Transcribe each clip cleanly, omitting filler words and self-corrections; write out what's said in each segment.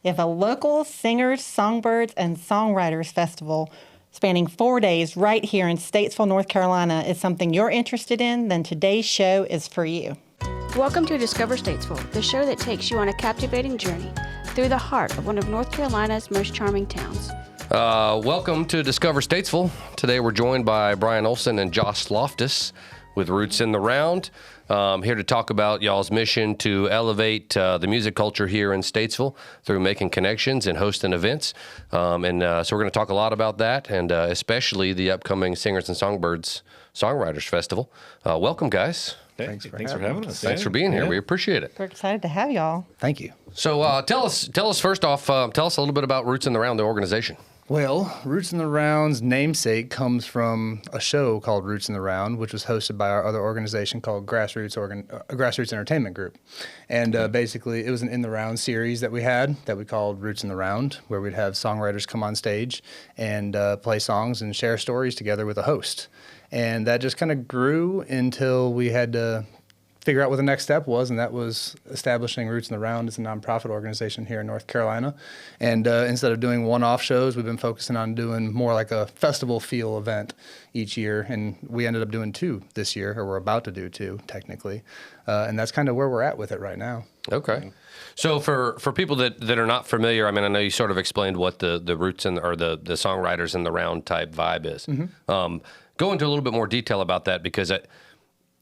If a local singers, songbirds, and songwriters festival spanning 4 days right here in Statesville, North Carolina is something you're interested in, then today's show is for you. Welcome to Discover Statesville, the show that takes you on a captivating journey through the heart of one of North Carolina's most charming towns. Welcome to Discover Statesville. Today we're joined by Brian Olson and Josh Loftis with Roots in the Round. Here to talk about y'all's mission to elevate the music culture here in Statesville through making connections and hosting events. So we're going to talk a lot about that, and especially the upcoming Singers and Songbirds Songwriters Festival. Welcome, guys. Thanks for having us. Thanks for being here. We appreciate it. We're excited to have y'all. Thank you. So tell us first off, tell us a little bit about Roots in the Round, the organization. Well, Roots in the Round's namesake comes from a show called Roots in the Round, which was hosted by our other organization called Grassroots Entertainment Group. And basically, it was an In the Round series that we had that we called Roots in the Round, where we'd have songwriters come on stage and play songs and share stories together with a host. And that just kind of grew until we had to figure out what the next step was, and that was establishing Roots in the Round as a nonprofit organization here in North Carolina. And instead of doing one-off shows, we've been focusing on doing more like a festival feel event each year, and we ended up doing 2 this year, or we're about to do 2 technically, and that's kind of where we're at with it right now. Okay. So for people that are not familiar, I mean, I know you sort of explained what the Roots or the Songwriters in the Round type vibe is. Mm-hmm. Go into a little bit more detail about that, because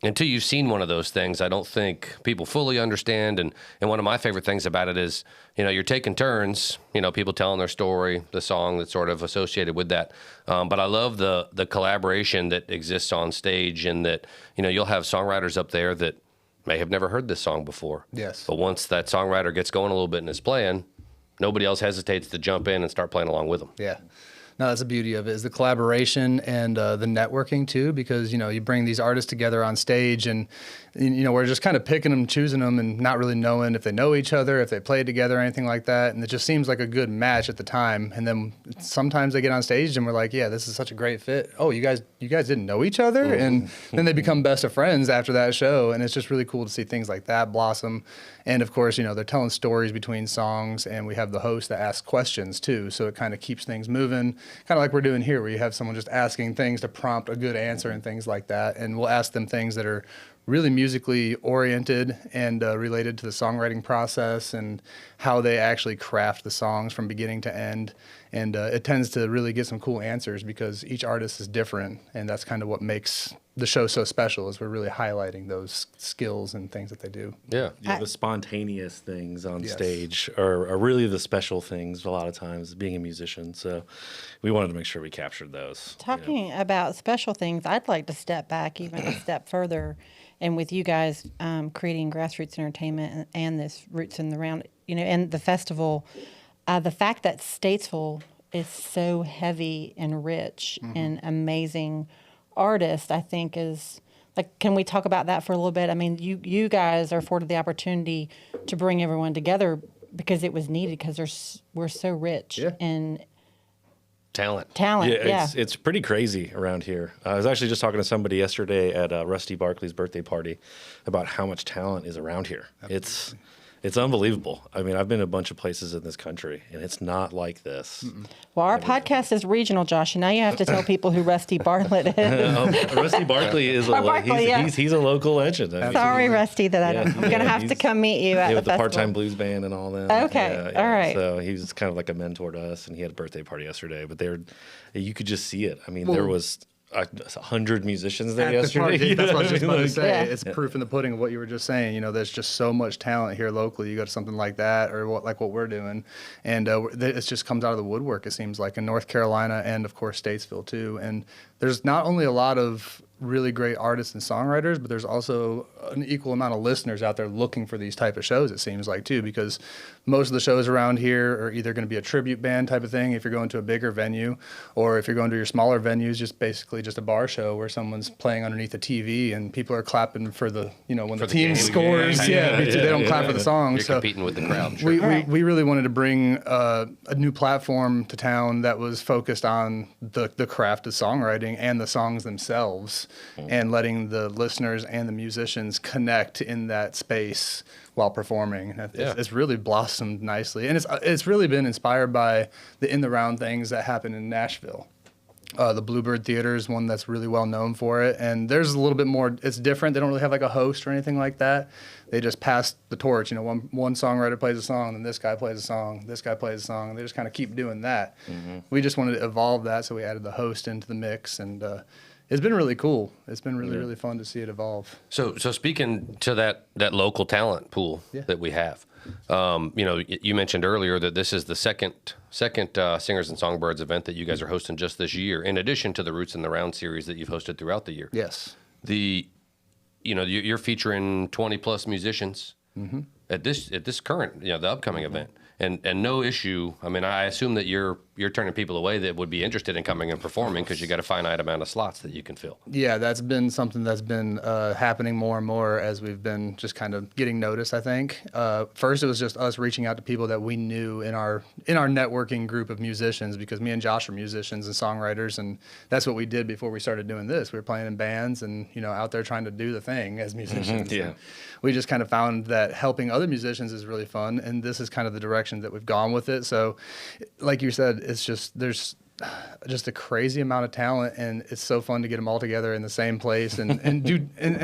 until you've seen one of those things, I don't think people fully understand. And one of my favorite things about it is, you're taking turns, people telling their story, the song that's sort of associated with that. But I love the collaboration that exists on stage, and that, you'll have songwriters up there that may have never heard this song before. Yes. But once that songwriter gets going a little bit and is playing, nobody else hesitates to jump in and start playing along with them. Yeah. No, that's the beauty of it, is the collaboration and the networking too, because, you bring these artists together on stage, and, we're just kind of picking them, choosing them, and not really knowing if they know each other, if they played together or anything like that. And it just seems like a good match at the time. And then sometimes they get on stage and we're like, yeah, this is such a great fit. Oh, you guys didn't know each other? Mm-hmm. And then they become best of friends after that show. And it's just really cool to see things like that blossom. And of course, they're telling stories between songs, and we have the host that asks questions too. So it kind of keeps things moving, kind of like we're doing here, where you have someone just asking things to prompt a good answer and things like that. And we'll ask them things that are really musically oriented and related to the songwriting process and how they actually craft the songs from beginning to end. And it tends to really get some cool answers, because each artist is different, and that's kind of what makes the show so special, is we're really highlighting those skills and things that they do. Yeah. The spontaneous things on stage are really the special things a lot of times, being a musician. So we wanted to make sure we captured those. Talking about special things, I'd like to step back even a step further. And with you guys creating Grassroots Entertainment and this Roots in the Round, and the festival, the fact that Statesville is so heavy and rich and amazing artists, I think is, like, can we talk about that for a little bit? I mean, you guys are afforded the opportunity to bring everyone together because it was needed, because we're so rich in Talent. Yeah, it's pretty crazy around here. I was actually just talking to somebody yesterday at Rusty Barkley's birthday party about how much talent is around here. Absolutely. It's unbelievable. I mean, I've been to a bunch of places in this country, and it's not like this. Well, our podcast is regional, Josh, and now you have to tell people who Rusty Bartlett is. Rusty Barkley is he's a local legend. I mean, sorry, Rusty, that I'm going to have to come meet you at the with the festival. Part-Time Blues Band and all that. Okay, all right. So he was kind of like a mentor to us, and he had a birthday party yesterday. But you could just see it. I mean, there was 100 musicians there yesterday. That's what I was just about to say. Yeah. It's proof in the pudding of what you were just saying. There's just so much talent here locally. You go to something like that, or what we're doing, and it just comes out of the woodwork, it seems like, in North Carolina and, of course, Statesville, too. And there's not only a lot of really great artists and songwriters, but there's also an equal amount of listeners out there looking for these type of shows, it seems like, too, because most of the shows around here are either going to be a tribute band type of thing if you're going to a bigger venue, or if you're going to your smaller venues, just a bar show where someone's playing underneath a TV and people are clapping for the, when the team scores. They don't clap for the song. You're competing with the crowd. Sure. We really wanted to bring a new platform to town that was focused on the craft of songwriting and the songs themselves. and letting the listeners and the musicians connect in that space while performing. It's really blossomed nicely, and it's really been inspired by the in the round things that happen in Nashville. The Bluebird Theater is one that's really well known for it, and there's a little bit more. It's different. They don't really have like a host or anything like that. They just pass the torch. One songwriter plays a song, and this guy plays a song, this guy plays a song, and they just kind of keep doing that. We just wanted to evolve that, so we added the host into the mix, and it's been really cool. It's been really fun to see it evolve. So speaking to that local talent pool that we have, you mentioned earlier that this is the second Singers and Songbirds event that you guys are hosting just this year, in addition to the Roots in the Round series that you've hosted throughout the year. Yes. You're featuring 20 plus musicians at this current, the upcoming event. And no issue. I mean, I assume that you're turning people away that would be interested in coming and performing because you got a finite amount of slots that you can fill. Yeah, that's been something that's been happening more and more as we've been just kind of getting noticed, I think. First, it was just us reaching out to people that we knew in our networking group of musicians, because me and Josh are musicians and songwriters, and that's what we did before we started doing this. We were playing in bands and out there trying to do the thing as musicians. Yeah. We just kind of found that helping other musicians is really fun, and this is kind of the direction that we've gone with it. So, like you said, it's just there's just a crazy amount of talent, and it's so fun to get them all together in the same place and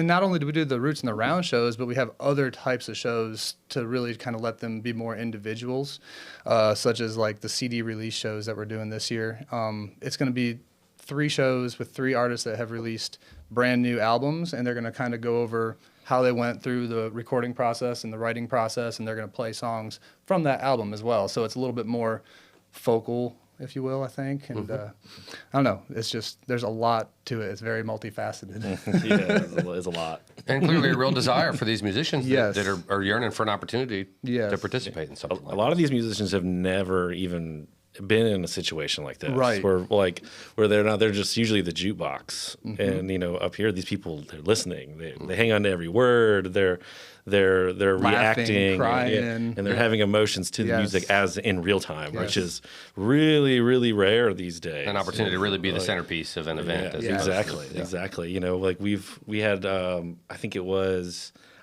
not only do we do the Roots and the Round shows, but we have other types of shows to really kind of let them be more individuals, such as like the CD release shows that we're doing this year. It's going to be 3 shows with 3 artists that have released brand new albums, and they're going to kind of go over how they went through the recording process and the writing process, and they're going to play songs from that album as well. So it's a little bit more focal, if you will, I think. And I don't know. It's just, there's a lot to it. It's very multifaceted. Yeah, it's a lot. And clearly a real desire for these musicians Yes. that are yearning for an opportunity Yes. to participate in something like A lot of these musicians have never even been in a situation like this, Right. where they're just usually the jukebox, and up here these people, they're listening, they hang on to every word, they're reacting, crying. and they're having emotions to the Yes. music as in real time, which is really, really rare these days. an opportunity to really be the centerpiece of an event. Yeah, as opposed to- exactly. We had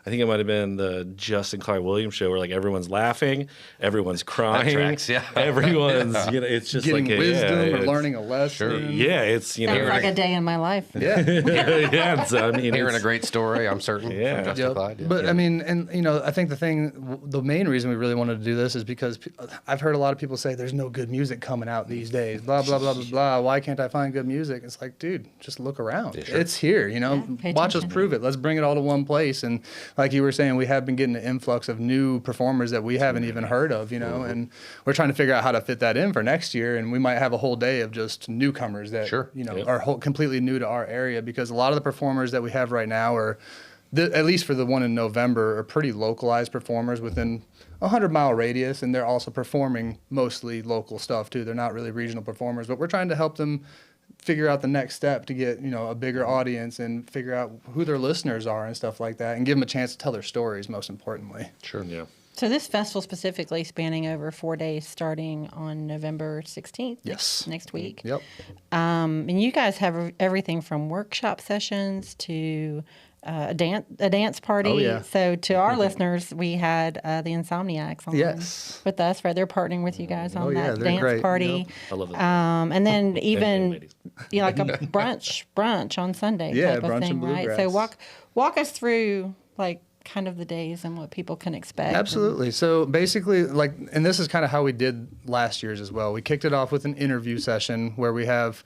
I think it might have been the Justin Clyde Williams show where like everyone's laughing, everyone's crying, tracks, yeah. everyone's it's just Getting like wisdom or it's- learning a lesson. Yeah, it's Sounds like a day in my life. Yeah. yeah. So, I mean, Hearing a it's- great story, I'm certain. Yeah. From Justin Yep. Clyde. Yeah. But I mean, and I think the main reason we really wanted to do this is because I've heard a lot of people say there's no good music coming out these days. Blah blah blah blah blah. Why can't I find good music? It's like, dude, just look around. Yeah, sure. It's here. pay Watch us attention. prove it. Let's bring it all to one place. And like you were saying, we have been getting an influx of new performers that we haven't even heard of. And we're trying to figure out how to fit that in for next year. And we might have a whole day of just newcomers that Sure. are completely new to our area, because a lot of the performers that we have right now are, at least for the one in November, are pretty localized performers within a 100-mile radius, and they're also performing mostly local stuff too. They're not really regional performers, but we're trying to help them figure out the next step to get a bigger audience and figure out who their listeners are and stuff like that, and give them a chance to tell their stories, most importantly. Sure. Yeah. So this festival specifically spanning over 4 days, starting on November 16th. Yes. Next week. Yep. And you guys have everything from workshop sessions to a dance party. Oh, yeah. So to our listeners, we had the Insomniacs on Yes. with us, right? They're partnering with you guys on Oh, yeah, that they're dance great. party. Yep. I love it. And then even ladies. like a brunch on Sunday Yeah, type of brunch thing, and right? So bluegrass. walk us through like kind of the days and what people can expect. Absolutely. So basically, and this is kind of how we did last year's as well. We kicked it off with an interview session where we have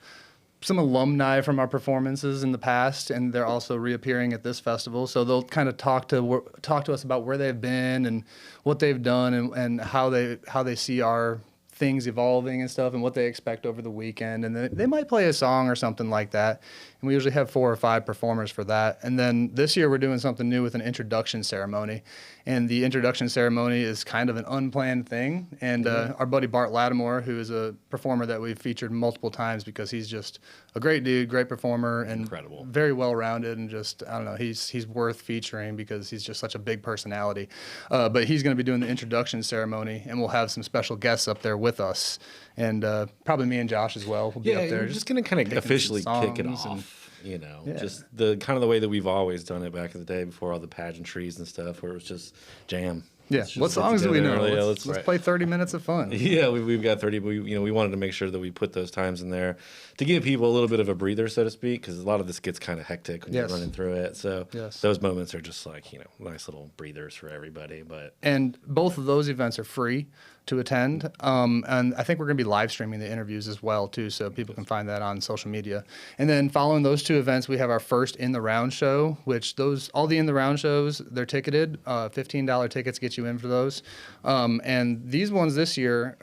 some alumni from our performances in the past, and they're also reappearing at this festival. So they'll kind of talk to us about where they've been and what they've done, and how they see our things evolving and stuff, and what they expect over the weekend. And then they might play a song or something like that. And we usually have 4 or 5 performers for that. And then this year we're doing something new with an introduction ceremony. And the introduction ceremony is kind of an unplanned thing. And our buddy Bart Lattimore, who is a performer that we've featured multiple times because he's just a great dude, great performer, and Incredible. very well-rounded, and just, I don't know, he's worth featuring because he's just such a big personality. But he's going to be doing the introduction ceremony, and we'll have some special guests up there with us. And probably me and Josh as well will be up there. You're just gonna kind of picking officially some kick it songs off. and- You know, Yeah. just the kind of the way that we've always done it back in the day before all the pageantries and stuff, where it was just jam. Yeah. Let's just What sit songs do we together. know? Yeah, Let's play 30 minutes of fun. Yeah, we've got 30, but we wanted to make sure that we put those times in there to give people a little bit of a breather, so to speak, because a lot of this gets kind of hectic when Yes. you're running through it. So Yes. those moments are just like, nice little breathers for everybody. But And both of those events are free to attend. And I think we're going to be live streaming the interviews as well, too, so people can find that on social media. And then following those two events, we have our first In the Round show, which all the In the Round shows, they're ticketed. $15 tickets get you in for those. And these ones this year,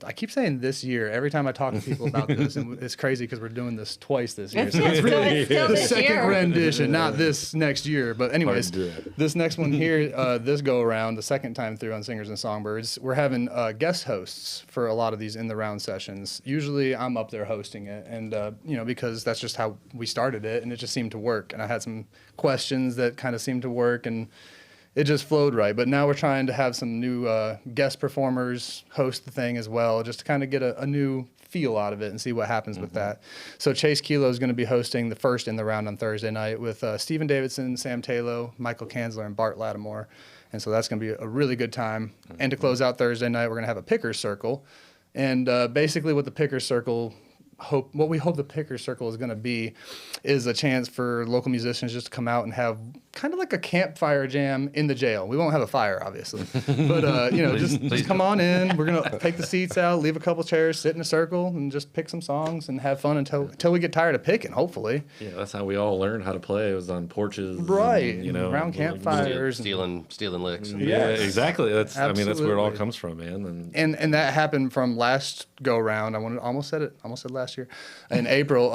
I keep saying this year every time I talk to people about this, and it's crazy because we're doing this twice this year. It's So it's still, really it's still the this second year. rendition, not this next year. But anyways, Hard to do it. this next one here, this go around, the second time through on Singers and Songbirds, we're having guest hosts for a lot of these in the round sessions. Usually I'm up there hosting it, and because that's just how we started it, and it just seemed to work. And I had some questions that kind of seemed to work, and it just flowed right. But now we're trying to have some new guest performers host the thing as well, just to kind of get a new feel out of it and see what happens with that. So Chase Kilo is going to be hosting the first In the Round on Thursday night with Stephen Davidson, Sam Taylor, Michael Kanzler, and Bart Lattimore. And so that's going to be a really good time. And to close out Thursday night, we're going to have a Pickers Circle. And basically what the Pickers Circle what we hope the Pickers Circle is going to be is a chance for local musicians just to come out and have kind of like a campfire jam in the jail. We won't have a fire, obviously, but just come on in. We're gonna take the seats out, leave a couple chairs, sit in a circle, and just pick some songs and have fun until we get tired of picking. Hopefully, yeah, that's how we all learned how to play. It was on porches, right? And, around campfires. Stealing licks. Yeah, exactly. That's I mean that's where it all Absolutely. comes from, man. And that happened from last go round. Almost said last year. In April,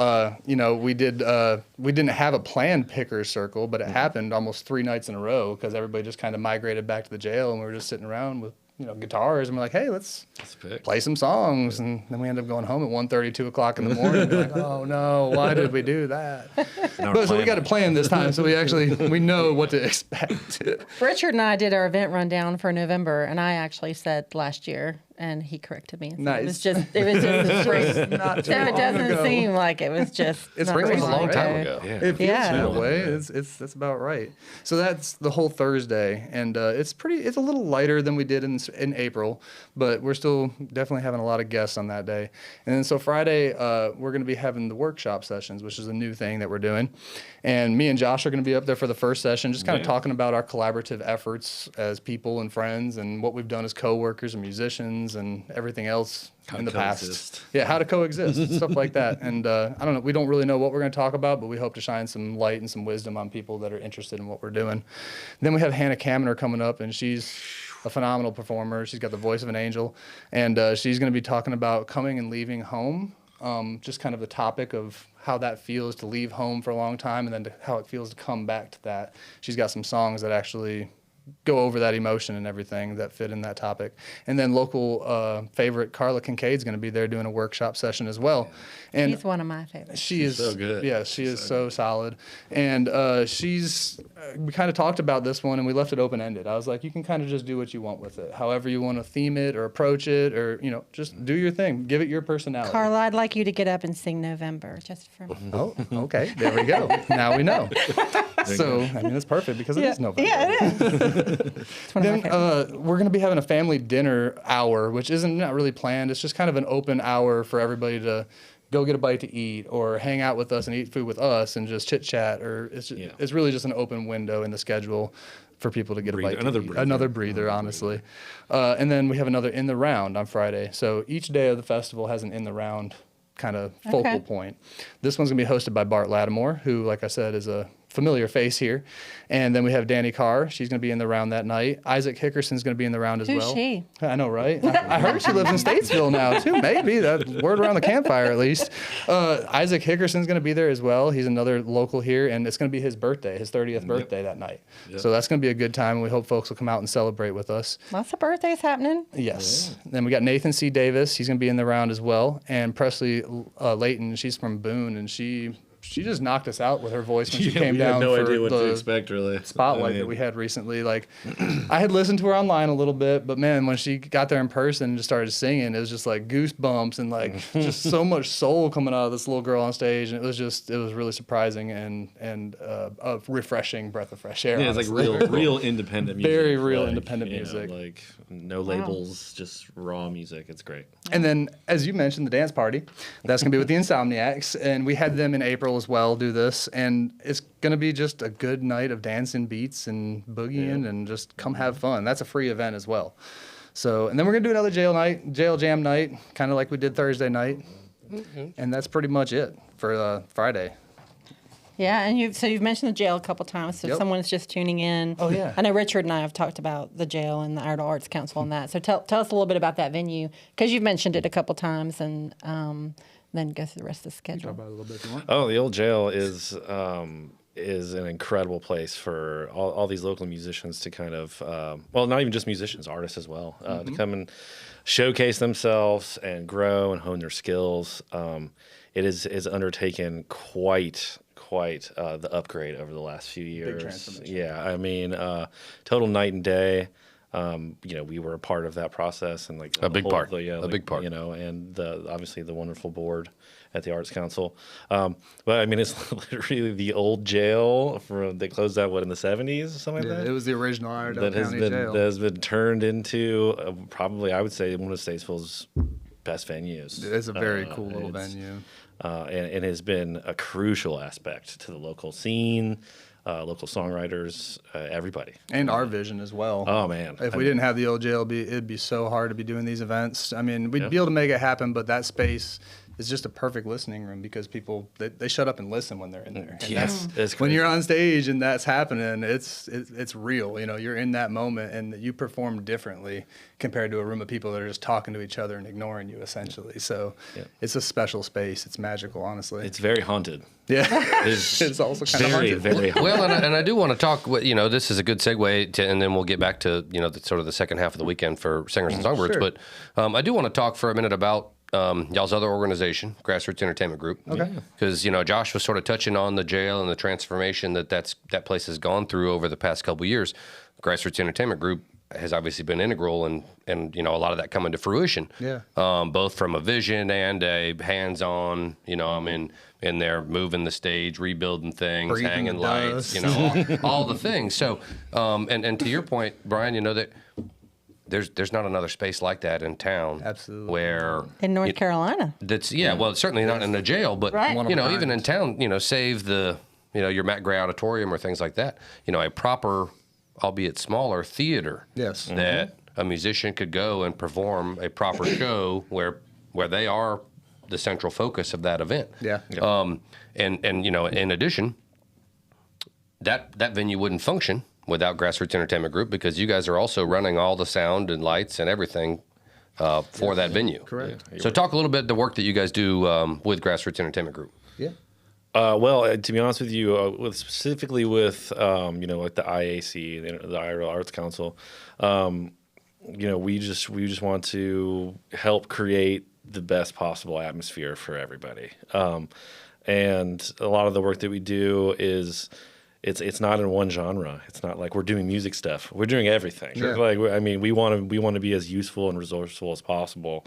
we didn't have a planned Pickers Circle, but it happened almost 3 nights in a row because everybody just kind of migrated back to the jail, and we were just sitting around with guitars, and we're like, hey, let's pick. play some songs. And then we ended up going home at 1:30, 2 o'clock in the morning. And like, oh no, why did we do that? But so we got to plan this time, so we know what to expect. Richard and I did our event rundown for November, and I actually said last year, and he corrected me. And said Nice. It was just a spring. Not too So it long doesn't ago. seem like it was just. It's not spring was very a long time ago. Yeah. It feels Yeah. that way. That's about right. So that's the whole Thursday, and it's a little lighter than we did in April, but we're still definitely having a lot of guests on that day. And then so Friday, we're going to be having the workshop sessions, which is a new thing that we're doing. And me and Josh are going to be up there for the first session, just kind of talking about our collaborative efforts as people and friends, and what we've done as coworkers and musicians, and everything else in the past. coexist. Yeah, how to coexist, stuff like that. And I don't know, we don't really know what we're going to talk about, but we hope to shine some light and some wisdom on people that are interested in what we're doing. Then we have Hannah Kaminer coming up, and she's a phenomenal performer. She's got the voice of an angel, and she's going to be talking about coming and leaving home, just kind of the topic of how that feels to leave home for a long time, and then how it feels to come back to that. She's got some songs that actually go over that emotion and everything that fit in that topic. And then local favorite Carla Kincaid's going to be there doing a workshop session as well. And He's one of my favorites. she is so good. Yeah, she is so solid. And we kind of talked about this one, and we left it open ended. I was like, you can kind of just do what you want with it, however you want to theme it or approach it, or just do your thing, give it your personality. Carla, I'd like you to get up and sing November, just for me. Oh, okay, there we go. Now we know. So I mean, it's perfect because it is November. Yeah, it is. It's one of my Then favorites. we're going to be having a family dinner hour, which isn't not really planned. It's just kind of an open hour for everybody to go get a bite to eat or hang out with us and eat food with us and just chit chat. Or it's really just an open window in the schedule for people to get a bite to Another eat. breather. Another breather, honestly. And then we have another In the Round on Friday. So each day of the festival has an In the Round kind of focal Okay. point. This one's going to be hosted by Bart Lattimore, who, like I said, is a familiar face here. And then we have Danny Carr. She's going to be in the round that night. Isaac Hickerson's going to be in the round as Who's well. she? I know, right? I heard she lives in Statesville now, too. Maybe. That word around the campfire, at least. Isaac Hickerson's going to be there as well. He's another local here, and it's going to be his birthday, his 30th birthday that night. Yep. So that's going to be a good time. We hope folks will come out and celebrate with us. Lots of birthdays happening. Yes. Then we got Nathan C. Davis. He's going to be in the round as well. And Presley Layton, she's from Boone, and she she just knocked us out with her voice when she Yeah, came we had down no for idea what to the expect, really. spotlight that we had recently. Like, I had listened to her online a little bit, but man, when she got there in person and just started singing, it was just like goosebumps and like just so much soul coming out of this little girl on stage, and it was really surprising and a refreshing breath of fresh air. Yeah, it's like honestly. real independent music. Very real like, independent you know, music. like no labels, just raw music. It's great. And then, as you mentioned, the dance party. That's going to be with the Insomniacs. And we had them in April as well do this. And it's going to be just a good night of dancing beats and boogieing and just come have fun. That's a free event as well. So, and then we're going to do another jail jam night, kind of like we did Thursday night. And that's pretty much it for Friday. Yeah, and you've mentioned the jail a couple times. So if Yep. someone's just tuning in, Oh, yeah. I know Richard and I have talked about the jail and the Iredell Arts Council and that. So tell us a little bit about that venue, because you've mentioned it a couple times, and then go through the rest of the schedule. About it a little bit if you want. Oh, the old jail is an incredible place for all these local musicians to kind of, well, not even just musicians, artists as well, to come and showcase themselves and grow and hone their skills. It is undertaken quite the upgrade over the last few years. transformation. Yeah, I mean, total night and day. We were a part of that process, and like A big part. a big part. and obviously the wonderful board at the Arts Council. But I mean, it's literally the old jail they closed out in the 70s or something like Yeah, that. it was the original Iredell That has County been jail. that has been turned into probably, I would say, one of Statesville's best venues. It's a very cool little it's- venue. and has been a crucial aspect to the local scene, local songwriters, everybody. And our vision as well. Oh man! If we didn't have the old jail, it'd be so hard to be doing these events. I mean, we'd be able to make it happen, but that space is just a perfect listening room because people they shut up and listen when they're in there. And Yes, it's when crazy. you're on stage and that's happening, it's real. You know, you're in that moment and you perform differently compared to a room of people that are just talking to each other and ignoring you essentially. So it's a special space. It's magical, honestly. It's very haunted. yeah, It's, it's also kind of very, haunted. very haunted. Well, and I do want to talk. This is a good segue to, and then we'll get back to sort of the second half of the weekend for singers and songbirds. Sure. But I do want to talk for a minute about y'all's other organization, Grassroots Entertainment Group. Okay. Because Josh was sort of touching on the jail and the transformation that place has gone through over the past couple of years. Grassroots Entertainment Group has obviously been integral and a lot of that coming to fruition. Yeah. Both from a vision and a hands-on. I'm in there moving the stage, rebuilding things, Breathing hanging the lights, dust. all the things. So, and to your point, Brian, that there's not another space like that in town. Absolutely. Where In North Carolina. that's well, certainly not in a jail, but Right. One of a even in kind. town, save the your Matt Gray Auditorium or things like that. A proper, albeit smaller, theater. Yes. That a musician could go and perform a proper show where they are the central focus of that event. Yeah. And in addition, that venue wouldn't function without Grassroots Entertainment Group because you guys are also running all the sound and lights and everything for that venue. Correct. So talk a little bit the work that you guys do with Grassroots Entertainment Group. Yeah. To be honest with you, specifically with like the IAC, the Iredell Arts Council, we just want to help create the best possible atmosphere for everybody. And a lot of the work that we do is it's not in one genre. It's not like we're doing music stuff. We're doing everything. Yeah. We want to be as useful and resourceful as possible.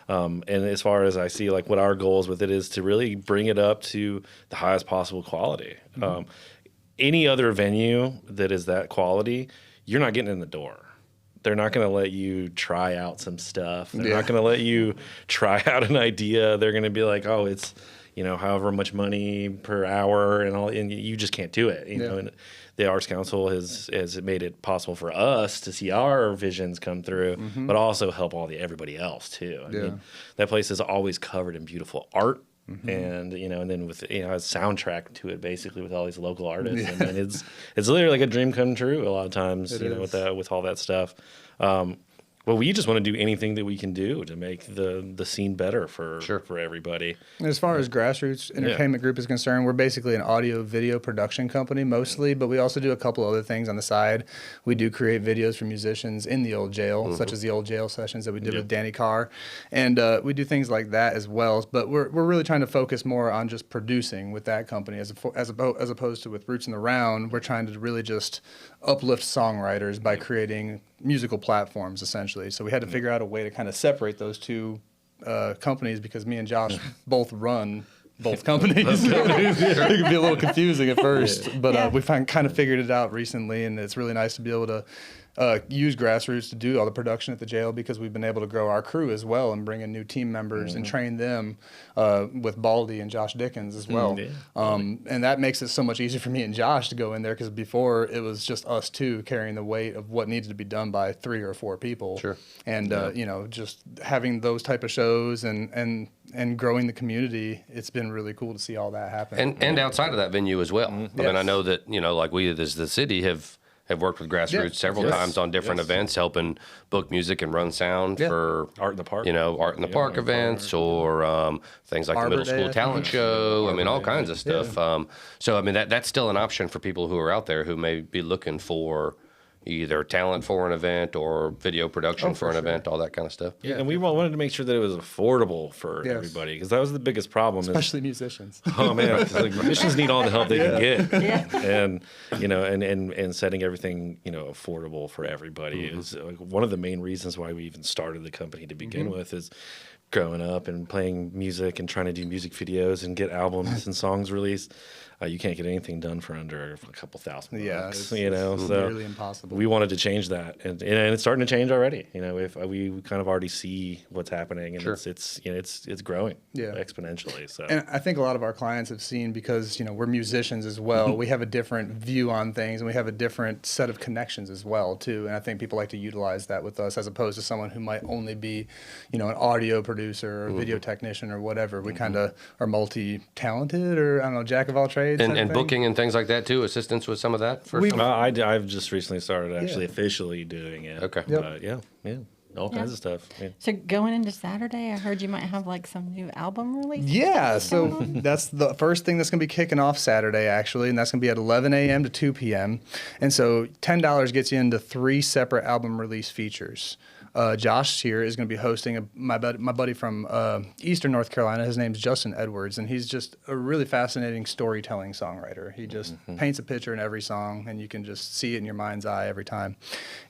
And as far as I see, like what our goals with it is to really bring it up to the highest possible quality. Any other venue that is that quality, you're not getting in the door. They're not going to let you try out some stuff. They're not going to let you try out an idea. They're going to be like, oh, it's however much money per hour and all, and you just can't do it. And the Arts Council has made it possible for us to see our visions come through, but also help everybody else too. I mean, that place is always covered in beautiful art. And and then with a soundtrack to it, basically with all these local artists, and it's literally like a dream come true a lot of times. With all that stuff, well, we just want to do anything that we can do to make the scene better for everybody. As far as Grassroots Entertainment Group is concerned, we're basically an audio video production company mostly, but we also do a couple other things on the side. We do create videos for musicians in the old jail, such as the old jail sessions that we did with Danny Carr, and we do things like that as well. But we're really trying to focus more on just producing with that company as opposed to with Roots in the Round. We're trying to really just uplift songwriters by creating musical platforms, essentially. So we had to figure out a way to kind of separate those two companies, because me and Josh both run both companies. It can be a little confusing at first, but we kind of figured it out recently, and it's really nice to be able to use Grassroots to do all the production at the jail, because we've been able to grow our crew as well and bring in new team members and train them with Baldy and Josh Dickens as well. And that makes it so much easier for me and Josh to go in there, because before it was just us two carrying the weight of what needed to be done by 3 or 4 people. And you know, just having those type of shows and growing the community, it's been really cool to see all that happen. And outside of that venue as well. I mean, I know that, you know, like we as the city have worked with Grassroots several times on different events, helping book music and run sound for Art in the Park. You know, Art in the Park events, or things like Arbor the middle school Day, talent show. I mean, all kinds of stuff. So I mean, that's still an option for people who are out there who may be looking for either talent for an event or video production for an event, all that kind of stuff. Yeah, and we wanted to make sure that it was affordable for everybody, because that was the biggest problem. Especially musicians. Oh man, like, musicians need all the help they can get, and you know, and setting everything, you know, affordable for everybody is like one of the main reasons why we even started the company to begin with. Is growing up and playing music and trying to do music videos and get albums and songs released. You can't get anything done for under a couple $1,000. It's you know, so nearly impossible. we wanted to change that, and it's starting to change already. You know, if we kind of already see what's happening, and it's you know, it's growing exponentially. So, and I think a lot of our clients have seen, because you know, we're musicians as well. We have a different view on things, and we have a different set of connections as well too. And I think people like to utilize that with us, as opposed to someone who might only be, you know, an audio producer or a video technician or whatever. We kind of are multi-talented, or I don't know, jack of all trades. And booking and things like that too, assistance with some of that? I've just recently started actually officially doing it. Okay. But all kinds of stuff. Yeah. So going into Saturday, I heard you might have like some new album release. Yeah, so that's the first thing that's going to be kicking off Saturday, actually, and that's going to be at 11 a.m. to 2 p.m. And so $10 gets you into 3 separate album release features. Josh here is going to be hosting my buddy from Eastern North Carolina. His name's Justin Edwards, and he's just a really fascinating storytelling songwriter. He just paints a picture in every song, and you can just see it in your mind's eye every time.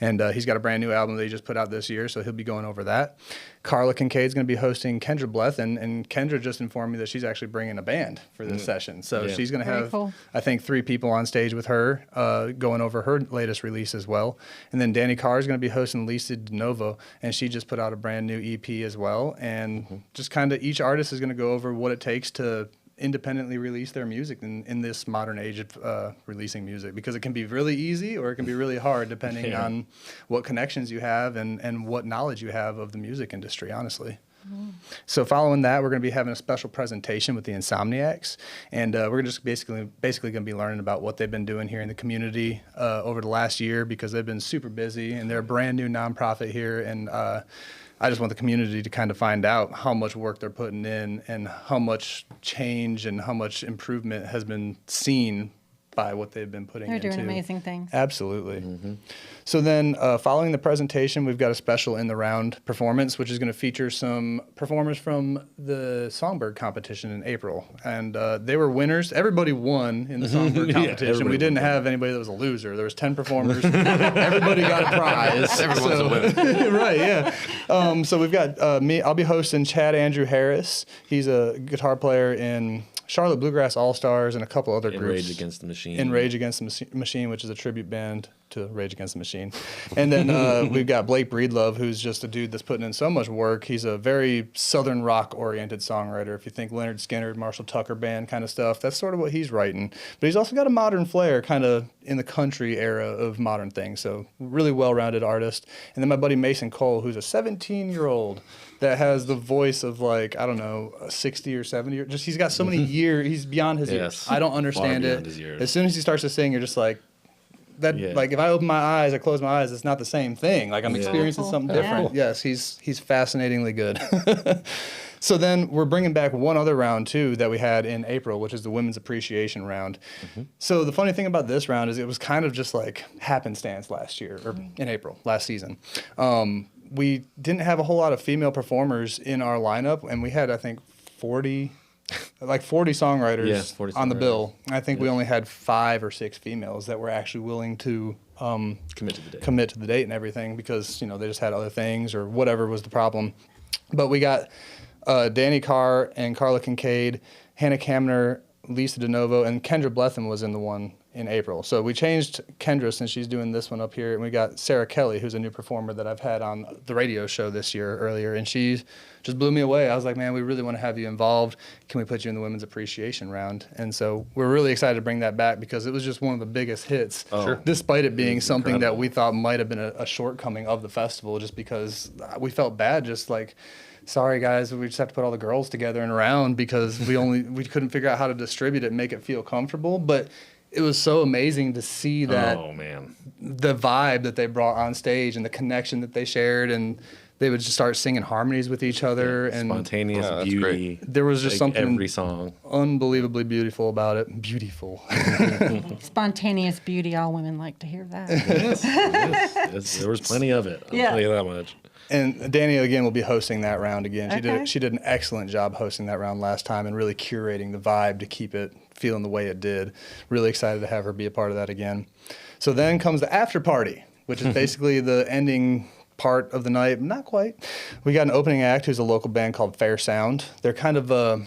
And he's got a brand new album that he just put out this year, so he'll be going over that. Carla Kincaid's going to be hosting Kendra Bleth, and Kendra just informed me that she's actually bringing a band for this session. So she's going to have, I think, 3 people on stage with her going over her latest release as well. And then Danny Carr is going to be hosting Lisa DeNovo, and she just put out a brand new EP as well. And just kind of each artist is going to go over what it takes to independently release their music in this modern age of releasing music, because it can be really easy or it can be really hard depending on what connections you have and what knowledge you have of the music industry, honestly. So following that, we're going to be having a special presentation with the Insomniacs, and we're just basically going to be learning about what they've been doing here in the community over the last year, because they've been super busy, and they're a brand new nonprofit here, and I just want the community to kind of find out how much work they're putting in and how much change and how much improvement has been seen by what they've been putting into. They're doing amazing things. Absolutely. So then following the presentation, we've got a special in the round performance, which is going to feature some performers from the Songbird competition in April. And they were winners. Everybody won in the Songbird competition. We didn't have anybody that was a loser. There was 10 performers. Everybody got a prize. Everyone's a winner. Right, yeah. So we've got me. I'll be hosting Chad Andrew Harris. He's a guitar player in Charlotte Bluegrass All-Stars and a couple other groups. Rage Against the Machine. In Rage Against the Machine, which is a tribute band to Rage Against the Machine. And then we've got Blake Breedlove, who's just a dude that's putting in so much work. He's a very Southern rock-oriented songwriter. If you think Leonard Skinner, Marshall Tucker Band kind of stuff, that's sort of what he's writing. But he's also got a modern flair kind of in the country era of modern things. So really well-rounded artist. And then my buddy Mason Cole, who's a 17-year-old that has the voice of, like, I don't know, 60 or 70. Or just he's got so many years. He's beyond his years. I don't understand it. As soon as he starts to sing, you're just like, that Yeah. like if I open my eyes, I close my eyes, it's not the same thing. Like I'm experiencing something Yeah. different. Yes, he's fascinatingly good. So then we're bringing back one other round too that we had in April, which is the Women's Appreciation Round. So the funny thing about this round is it was kind of just like happenstance last year or in April last season. We didn't have a whole lot of female performers in our lineup, and we had I think 40 songwriters, Yeah, 40 on the songwriters. bill. I think we only had 5 or 6 females that were actually willing to commit to the date and everything because they just had other things or whatever was the problem. But we got Danny Carr and Carla Kincaid, Hannah Kamner, Lisa DeNovo, and Kendra Blethyn was in the one in April. So we changed Kendra since she's doing this one up here, and we got Sarah Kelly, who's a new performer that I've had on the radio show this year earlier, and she just blew me away. I was like, man, we really want to have you involved. Can we put you in the Women's Appreciation Round? And so we're really excited to bring that back because it was just one of the biggest hits, despite it being something that we thought might have been a shortcoming of the festival just because we felt bad just like, sorry guys, we just have to put all the girls together in a round because we couldn't figure out how to distribute it and make it feel comfortable. But it was so amazing to see that the vibe that they brought on stage and the connection that they shared, and they would just start singing harmonies with each other and spontaneous that's beauty. there was just something every song unbelievably beautiful about it. Beautiful. Spontaneous beauty. All women like to hear that. Yes, there was plenty of it. I'll tell you that much. And Danny, again, will be hosting that round again. Okay. She did an excellent job hosting that round last time and really curating the vibe to keep it feeling the way it did. Really excited to have her be a part of that again. So then comes the after party, which is basically the ending part of the night. Not quite. We got an opening act who's a local band called Fair Sound. They're kind of a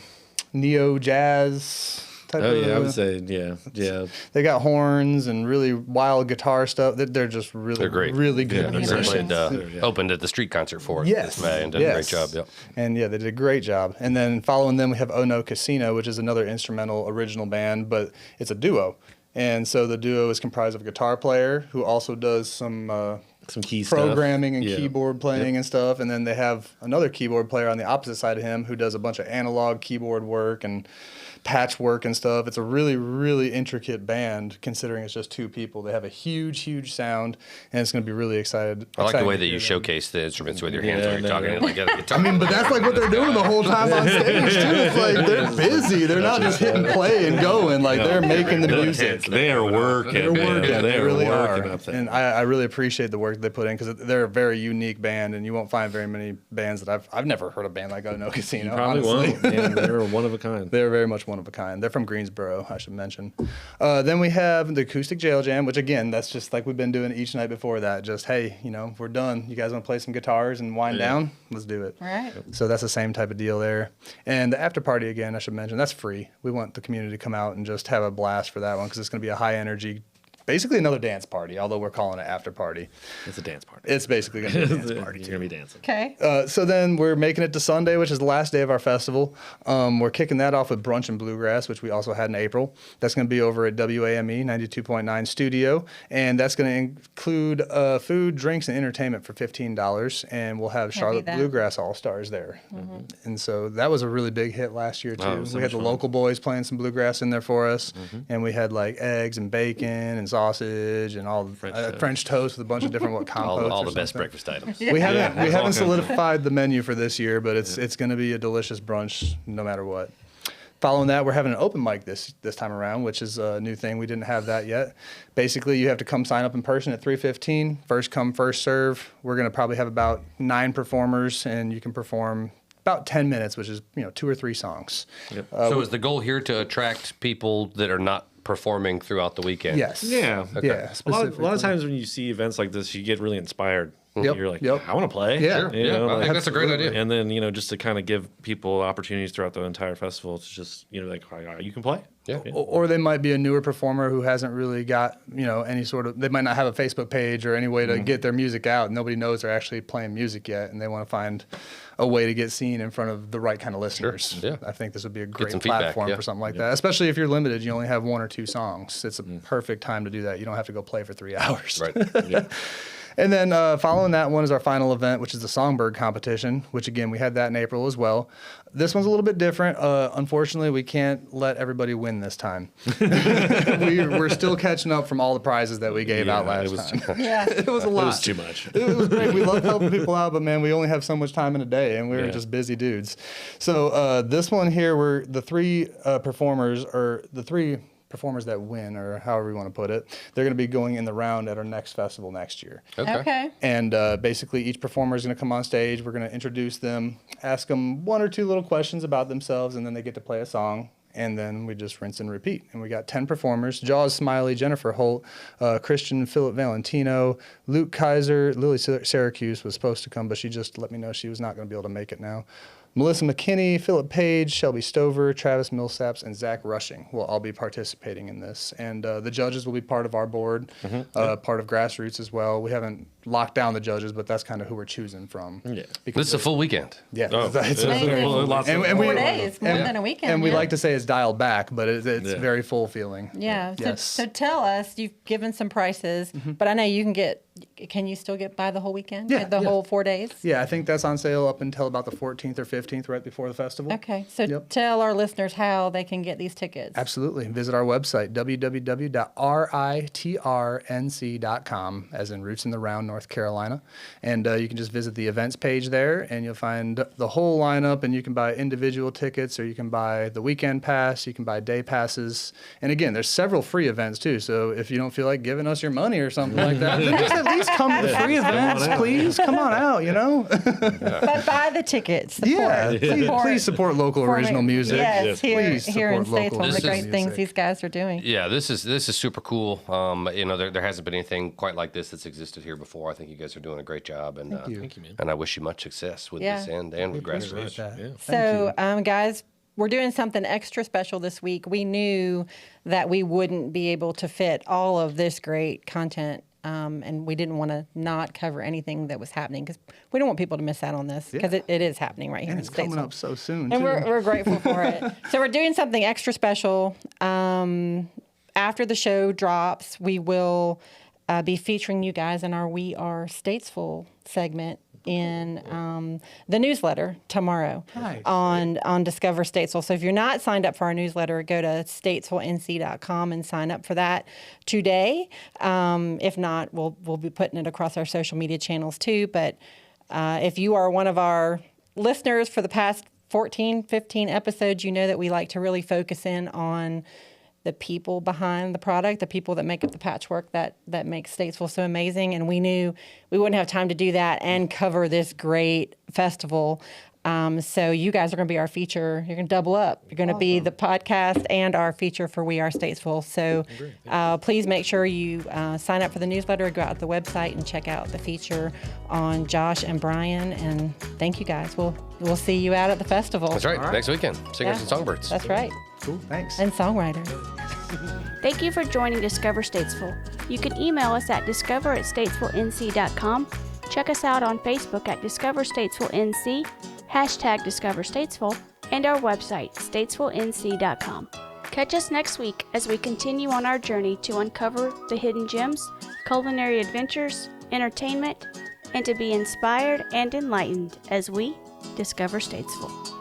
neo-jazz type of... I would say, yeah. They got horns and really wild guitar stuff. They're just really, They're great. really good They musicians. opened at the street concert for us Yes. this May and did a great job. Yep. And yeah, they did a great job. And then following them, we have Oh No Casino, which is another instrumental original band, but it's a duo. And so the duo is comprised of a guitar player who also does some key programming stuff. and keyboard playing and stuff. And then they have another keyboard player on the opposite side of him who does a bunch of analog keyboard work and patchwork and stuff. It's a really, really intricate band considering it's just 2 people. They have a huge, huge sound, and it's going to be really excited. I like the way to that you hear them. showcase the instruments with your hands Yeah, when you're no, talking. yeah. Like a guitar. I mean, but that's like what they're doing the whole time on stage too. It's like they're busy. They're not just hitting play and going. Like they're making the music. They are working. They're working. Man. They really are. working up there. And I really appreciate the work they put in because they're a very unique band, and you won't find very many bands that I've never heard a band like Oh No Casino. Probably honestly. won't. Yeah, they're one of a kind. They're very much one of a kind. They're from Greensboro, I should mention. Then we have the Acoustic Jail Jam, which again, that's just like we've been doing each night before that. Just, hey, we're done. You guys want to play some guitars and wind down? Let's do it. Right. So that's the same type of deal there. And the after party, again, I should mention, that's free. We want the community to come out and just have a blast for that one because it's going to be a high energy, basically another dance party, although we're calling it after party. It's a dance party. It's basically going to be a dance party You're too. going to be dancing. Okay. So then we're making it to Sunday, which is the last day of our festival. We're kicking that off with Brunch and Bluegrass, which we also had in April. That's going to be over at WAME 92.9 Studio, and that's going to include food, drinks, and entertainment for $15. And we'll have Charlotte that. Bluegrass All-Stars there. And so that was a really big hit last year, too. Wow, it was so we had much the fun. local boys playing some bluegrass in there for us, and we had like eggs and bacon and sausage and all French toast with a bunch of different compotes. all or the best something. breakfast items. We haven't all kinds of- solidified the menu for this year, but it's going to be a delicious brunch no matter what. Following that, we're having an open mic this time around, which is a new thing. We didn't have that yet. Basically, you have to come sign up in person at 3:15. First come, first serve. We're going to probably have about 9 performers, and you can perform about 10 minutes, which is 2 or 3 songs. So is the goal here to attract people that are not performing throughout the weekend? Yes. Yeah. Okay. Yeah. A lot of Specifically. times when you see events like this, you get really inspired. Yep, You're like, yep. I want to play. Yeah. Sure, You Yeah, know, I like- think that's a great idea. And then, just to kind of give people opportunities throughout the entire festival, it's just, like, you can play. Yeah. Or they might be a newer performer who hasn't really got, any sort of, they might not have a Facebook page or any way to get their music out. Nobody knows they're actually playing music yet, and they want to find a way to get seen in front of the right kind of listeners. Yeah. I think this would be a great some feedback, platform yeah. for something like that, especially if you're limited. You only have 1 or 2 songs. It's a perfect time to do that. You don't have to go play for 3 hours. Right. And then following that one is our final event, which is the Songbird competition, which again, we had that in April as well. This one's a little bit different. Unfortunately, we can't let everybody win this time. We're still catching up from all the prizes that we gave out last time. Yeah. It was a lot. It was too much. It was great. We love helping people out, but man, we only have so much time in a day, and we're just busy dudes. So this one here, we're the three performers that win, or however you want to put it. They're going to be going in the round at our next festival next year. Okay. And basically, each performer is going to come on stage. We're going to introduce them, ask them one or two little questions about themselves, and then they get to play a song. And then we just rinse and repeat. And we got 10 performers: Jaws Smiley, Jennifer Holt, Christian Philip Valentino, Luke Kaiser. Lily Syracuse was supposed to come, but she just let me know she was not going to be able to make it now. Melissa McKinney, Philip Page, Shelby Stover, Travis Millsaps, and Zach Rushing will all be participating in this. And the judges will be part of our board, part of Grassroots as well. We haven't locked down the judges, but that's kind of who we're choosing from. Yeah. This is a full weekend. Yeah. It's Lots of 4 days, more than a weekend. And we yeah. like to say it's dialed back, but it's very full feeling. Yeah. Yes. So tell us, you've given some prices, but I know you can you still get by the whole weekend? Yeah, The whole 4 days? Yeah, I think that's on sale up until about the 14th or 15th, right before the festival. Okay. So Yep. tell our listeners how they can get these tickets. Absolutely. Visit our website, www.ritrnc.com, as in Roots in the Round, North Carolina. And you can just visit the events page there, and you'll find the whole lineup, and you can buy individual tickets, or you can buy the weekend pass, you can buy day passes. And again, there's several free events, too. So if you don't feel like giving us your money or something like that, then just at least come to the free events, please. Come on out, you know? But buy the tickets. Yeah, please support local original music. Yes, Please here in support Statesville, local the great original things music. these guys are doing. Yeah, this is super cool. There hasn't been anything quite like this that's existed here before. I think you guys are doing a great job, and Thank you. Thank you, man. and I wish you much success with Yeah. this and with Grassroots. Yeah. So, guys, we're doing something extra special this week. We knew that we wouldn't be able to fit all of this great content, and we didn't want to not cover anything that was happening because we don't want people to miss out on this because it is happening right here And in it's coming Statesville. up so soon, And too. we're grateful for it. So we're doing something extra special. After the show drops, we will be featuring you guys in our We Are Statesville segment in the newsletter tomorrow Nice. on Discover Statesville. So if you're not signed up for our newsletter, go to statesvillenc.com and sign up for that today. If not, we'll be putting it across our social media channels too. But if you are one of our listeners for the past 14, 15 episodes, you know that we like to really focus in on the people behind the product, the people that make up the patchwork that makes Statesville so amazing. And we knew we wouldn't have time to do that and cover this great festival. So you guys are going to be our feature. You're going to double up. You're going to be the podcast and our feature for We Are Statesville. So please make sure you sign up for the newsletter, go out to the website and check out the feature on Josh and Brian. And thank you guys. We'll see you out at the festival. That's right. Next weekend, Singers Yeah. and Songbirds. That's right. Cool, thanks. And songwriters. Thank you for joining Discover Statesville. You can email us at discover@statesvillenc.com. Check us out on Facebook at Discover Statesville NC, #Discover Statesville, and our website, statesvillenc.com. Catch us next week as we continue on our journey to uncover the hidden gems, culinary adventures, entertainment, and to be inspired and enlightened as we discover Statesville.